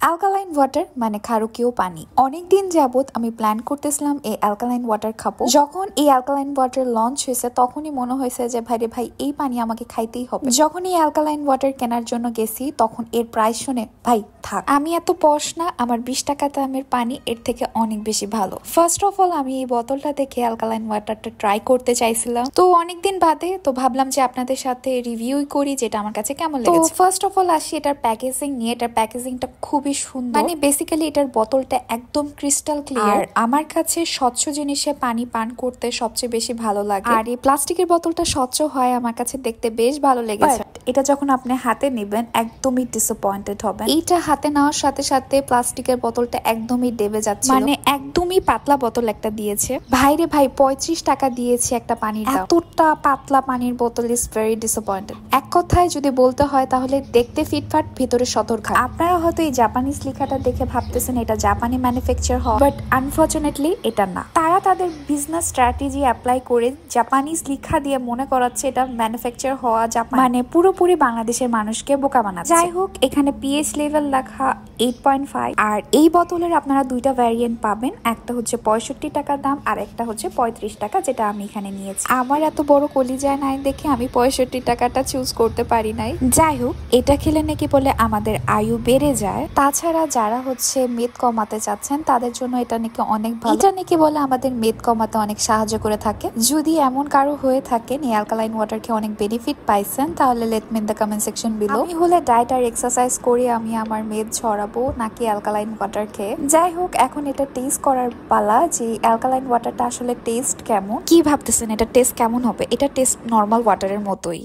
Alkaline water মানে ক্ষারকীয় পানি। অনেকদিন যাবত আমি প্ল্যান করতেছিলাম এই অ্যালকালাইন ওয়াটার খাবো। যখন এই অ্যালকালাইন ওয়াটার লঞ্চ হয়েছে তখনই মনে হয়েছে যে ভাই এই পানি আমাকে খাইতেই হবে। যখন এই অ্যালকালাইন ওয়াটার কেনার জন্য গেছি তখন এর প্রাইস শুনে ভাই থাক, আমি এত পশ না, আমার 20 টাকা দামের পানি এর থেকে অনেক বেশি ভালো। ফার্স্ট অফ অল আমি এই বোতলটা দেখে অ্যালকালাইন ওয়াটারটা ট্রাই করতে চাইছিলাম, তো অনেকদিন বাদে তো ভাবলাম যে আপনাদের সাথে রিভিউ করি যেটা আমার কাছে কেমন লেগেছে। ফার্স্ট অফ অল আসি এটার প্যাকেজিং নিয়ে। এটার প্যাকেজিংটা খুবই সুন্দর, মানে বেসিক্যালি এটার বোতলটা একদম ক্রিস্টাল ক্লিয়ার। আমার কাছে স্বচ্ছ জিনিসে পানি পান করতে সবচেয়ে বেশি ভালো লাগে, আর এই প্লাস্টিকের বোতলটা স্বচ্ছ হয় আমার কাছে দেখতে বেশ ভালো লেগেছে। এটা যখন আপনি হাতে নেবেন একদমই ডিসঅ্যাপয়েন্টেড হবেন। এইটা হাতে নেওয়ার সাথে সাথে প্লাস্টিকের বোতলটা একদমই ডেবে যাচ্ছে, মানে একদমই পাতলা বোতল একটা দিয়েছে। ভাইরে ভাই 35 টাকা দিয়েছে একটা পানির দাম, এতটা পাতলা পানির বোতল ইজ ভেরি ডিসঅ্যাপয়েন্টেড। এক কথায় যদি বলতে হয় তাহলে দেখতে ফিটফাট ভিতরে সতর্ক। আপনারা হয়তো এই জাপানিজ লেখাটা দেখে ভাবতেছেন এটা জাপানি ম্যানুফ্যাকচার হয়, বাট আনফরচুনেটলি এটা না। তারা তাদের বিজনেস স্ট্র্যাটেজি অ্যাপ্লাই করে জাপানিজ লেখা দিয়ে মনে করাচ্ছে এটা ম্যানুফ্যাকচার হওয়া জাপান, মানে পুরোপুরি বাংলাদেশের মানুষকে বোকা বানাচ্ছে। যাই হোক, এখানে পিএইচ লেভেল লেখা 8.5, আর এই বোতলের আপনারা দুইটা ভ্যারিয়েন্ট পাবেন। একটা হচ্ছে 65 টাকা দাম আর একটা হচ্ছে 35 টাকা, যেটা আমি এখানে নিয়েছি। আমার এত বড় কলিজায় নাই দেখে আমি 65 টাকাটা চুজ করতে পারি নাই। যাই হোক, এটা খেলে নাকি বলে আমাদের আয়ু বেড়ে যায়। তাছাড়া যারা হচ্ছে মেদ কমাতে চাচ্ছেন তাদের জন্য এটা নাকি অনেক ভালো। এটা নাকি বলে আমাদের মেদ কমাতে অনেক সাহায্য করে থাকে। যদি এমন কারো হয়ে থাকেন এই অ্যালকালাইন ওয়াটার খেয়ে অনেক বেনিফিট পাইছেন তাহলে let me in the comment section below. আমি হলে ডায়েট আর এক্সারসাইজ করে আমি আমার মেদ ছড়াবো নাকি অ্যালকালাইন ওয়াটার খেয়ে। যাই হোক, এখন এটা টেস্ট করার পালা যে অ্যালকালাইন ওয়াটারটা আসলে টেস্ট কেমন। কি ভাবতেছেন এটা টেস্ট কেমন হবে? এটা টেস্ট নর্মাল ওয়াটারের মতোই।